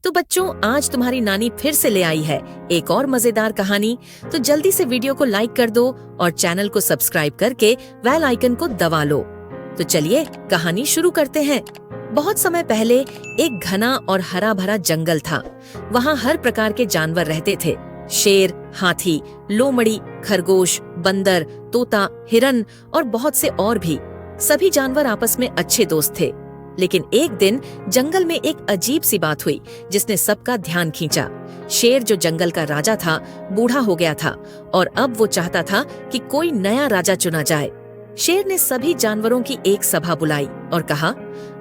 तो बच्चों, आज तुम्हारी नानी फिर से ले आई है एक और मजेदार कहानी। तो जल्दी से वीडियो को लाइक कर दो और चैनल को सब्सक्राइब करके बेल आइकन को दबा लो। तो चलिए कहानी शुरू करते हैं। बहुत समय पहले एक घना और हरा भरा जंगल था। वहाँ हर प्रकार के जानवर रहते थे। शेर, हाथी, लोमड़ी, खरगोश, बंदर, तोता, हिरन और बहुत से और भी। सभी जानवर आपस में अच्छे दोस्त थे। लेकिन एक दिन जंगल में एक अजीब सी बात हुई जिसने सबका ध्यान खींचा। शेर, जो जंगल का राजा था, बूढ़ा हो गया था और अब वो चाहता था कि कोई नया राजा चुना जाए। शेर ने सभी जानवरों की एक सभा बुलाई और कहा,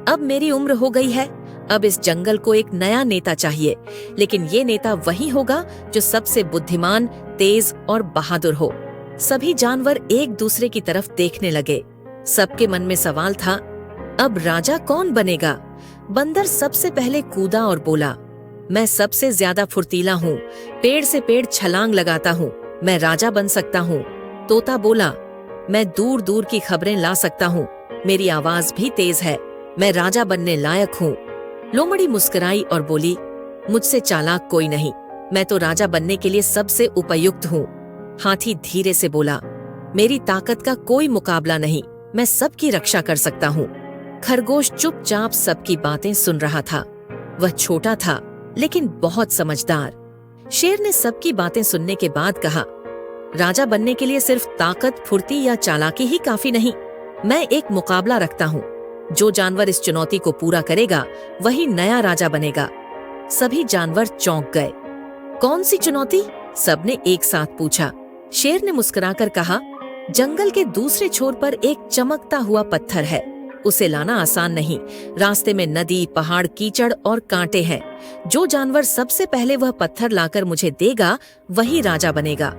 अब मेरी उम्र हो गई है, अब इस जंगल को एक नया नेता चाहिए। लेकिन ये नेता वही होगा जो सबसे बुद्धिमान, तेज और बहादुर हो। सभी जानवर एक दूसरे की तरफ देखने लगे। सबके मन में सवाल था, अब राजा कौन बनेगा? बंदर सबसे पहले कूदा और बोला, मैं सबसे ज्यादा फुर्तीला हूँ, पेड़ से पेड़ छलांग लगाता हूँ, मैं राजा बन सकता हूँ। तोता बोला, मैं दूर दूर की खबरें ला सकता हूँ, मेरी आवाज भी तेज है, मैं राजा बनने लायक हूँ। लोमड़ी मुस्कुराई और बोली, मुझसे चालाक कोई नहीं, मैं तो राजा बनने के लिए सबसे उपयुक्त हूँ। हाथी धीरे से बोला, मेरी ताकत का कोई मुकाबला नहीं, मैं सबकी रक्षा कर सकता हूँ। खरगोश चुपचाप सबकी बातें सुन रहा था। वह छोटा था लेकिन बहुत समझदार। शेर ने सबकी बातें सुनने के बाद कहा, राजा बनने के लिए सिर्फ ताकत, फुर्ती या चालाकी ही काफी नहीं। मैं एक मुकाबला रखता हूँ। जो जानवर इस चुनौती को पूरा करेगा वही नया राजा बनेगा। सभी जानवर चौंक गए। कौन सी चुनौती? सबने एक साथ पूछा। शेर ने मुस्कुराकर कहा, जंगल के दूसरे छोर पर एक चमकता हुआ पत्थर है, उसे लाना आसान नहीं। रास्ते में नदी, पहाड़, कीचड़ और कांटे हैं। जो जानवर सबसे पहले वह पत्थर लाकर मुझे देगा वही राजा बनेगा।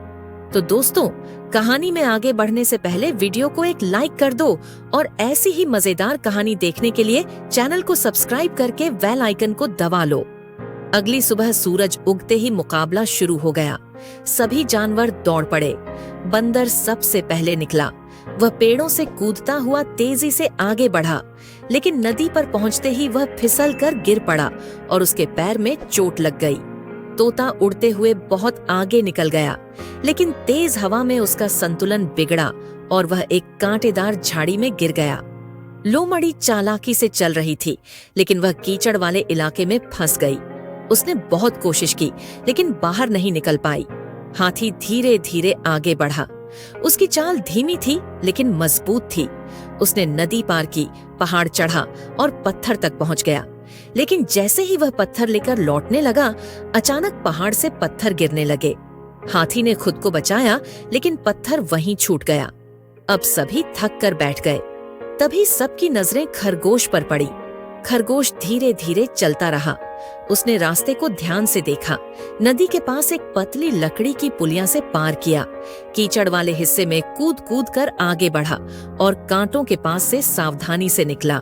तो दोस्तों, कहानी में आगे बढ़ने से पहले वीडियो को एक लाइक कर दो और ऐसी ही मजेदार कहानी देखने के लिए चैनल को सब्सक्राइब करके बेल आइकन को दबा लो। अगली सुबह सूरज उगते ही मुकाबला शुरू हो गया। सभी जानवर दौड़ पड़े। बंदर सबसे पहले निकला। वह पेड़ों से कूदता हुआ तेजी से आगे बढ़ा, लेकिन नदी पर पहुंचते ही वह फिसल कर गिर पड़ा और उसके पैर में चोट लग गई। तोता उड़ते हुए बहुत आगे निकल गया, लेकिन तेज हवा में उसका संतुलन बिगड़ा और वह एक कांटेदार झाड़ी में गिर गया। लोमड़ी चालाकी से चल रही थी, लेकिन वह कीचड़ वाले इलाके में फंस गई। उसने बहुत कोशिश की, लेकिन बाहर नहीं निकल पाई। हाथी धीरे धीरे आगे बढ़ा। उसकी चाल धीमी थी लेकिन मजबूत थी। उसने नदी पार की, पहाड़ चढ़ा और पत्थर तक पहुंच गया। लेकिन जैसे ही वह पत्थर लेकर लौटने लगा, अचानक पहाड़ से पत्थर गिरने लगे। हाथी ने खुद को बचाया, लेकिन पत्थर वहीं छूट गया। अब सभी थक कर बैठ गए। तभी सबकी नजरें खरगोश पर पड़ी। खरगोश धीरे धीरे चलता रहा। उसने रास्ते को ध्यान से देखा। नदी के पास एक पतली लकड़ी की पुलिया से पार किया। कीचड़ वाले हिस्से में कूद कूद कर आगे बढ़ा और कांटों के पास से सावधानी से निकला।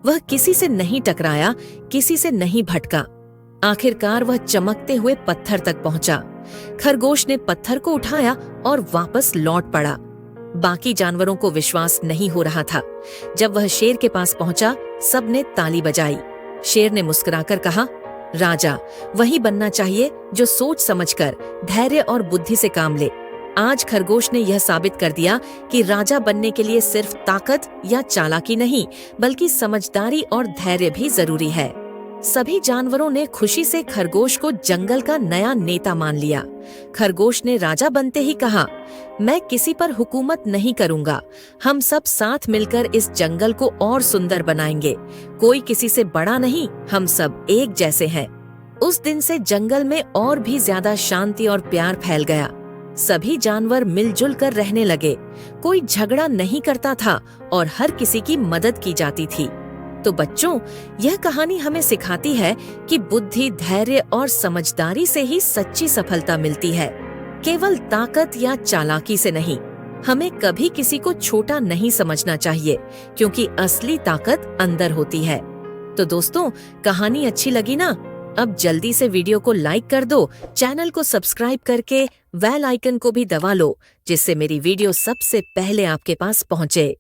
वह किसी से नहीं टकराया, किसी से नहीं भटका। आखिरकार वह चमकते हुए पत्थर तक पहुंचा। खरगोश ने पत्थर को उठाया और वापस लौट पड़ा। बाकी जानवरों को विश्वास नहीं हो रहा था। जब वह शेर के पास पहुंचा, सबने ताली बजाई। शेर ने मुस्कुराकर कहा, राजा वही बनना चाहिए जो सोच समझकर, धैर्य और बुद्धि से काम ले। आज खरगोश ने यह साबित कर दिया कि राजा बनने के लिए सिर्फ ताकत या चालाकी नहीं, बल्कि समझदारी और धैर्य भी जरूरी है। सभी जानवरों ने खुशी से खरगोश को जंगल का नया नेता मान लिया। खरगोश ने राजा बनते ही कहा, मैं किसी पर हुकूमत नहीं करूंगा, हम सब साथ मिलकर इस जंगल को और सुंदर बनाएंगे। कोई किसी से बड़ा नहीं, हम सब एक जैसे हैं। उस दिन से जंगल में और भी ज्यादा शांति और प्यार फैल गया। सभी जानवर मिलजुल कर रहने लगे। कोई झगड़ा नहीं करता था और हर किसी की मदद की जाती थी। तो बच्चों, यह कहानी हमें सिखाती है कि बुद्धि, धैर्य और समझदारी से ही सच्ची सफलता मिलती है, केवल ताकत या चालाकी से नहीं। हमें कभी किसी को छोटा नहीं समझना चाहिए, क्योंकि असली ताकत अंदर होती है। तो दोस्तों, कहानी अच्छी लगी ना? अब जल्दी से वीडियो को लाइक कर दो, चैनल को सब्सक्राइब करके बेल आइकन को भी दबा लो, जिससे मेरी वीडियो सबसे पहले आपके पास पहुंचे।